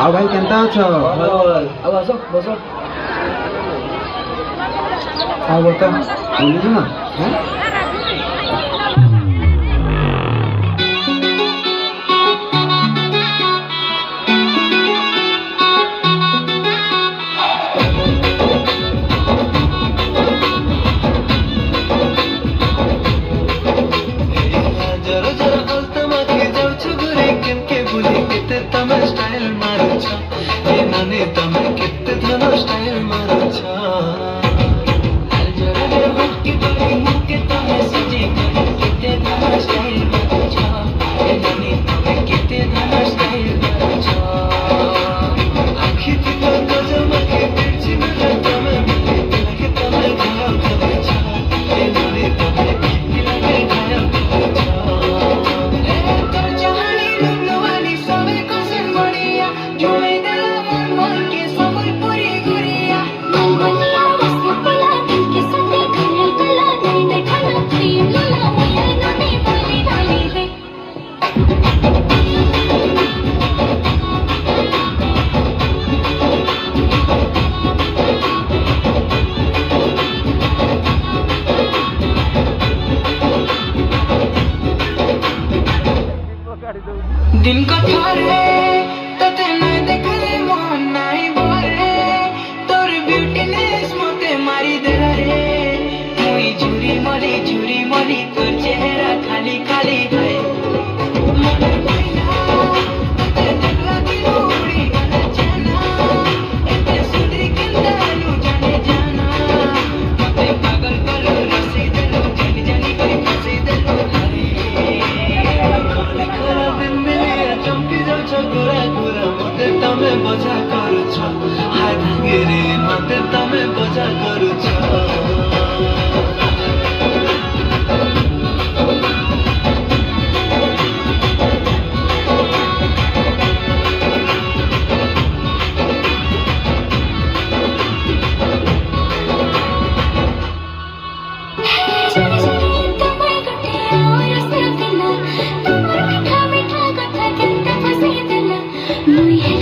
ଆଉ ଭାଇ କେନ୍ତା ଅଛ? ଆଉ ଆସ ବସ। ଆଉ ବର୍ତ୍ତମାନ ବୁଲିଛୁ ନା? दिन को थारे तते नहीं देखले मन नहीं भरे तोर ब्यूटीनेस मते मारी देला रे मुई झुरी मरी तोर चेहरा खाली खाली है मन पाइना तते देखला दिल उड़ी गला जाना एते सुंदरी केंदा नु जाने जाना मते पागल करो रसी देलो जानी करी फसी देलो मते तमे बजा करुछ हाय भांगेरे मते तमे बजा करुछ मुई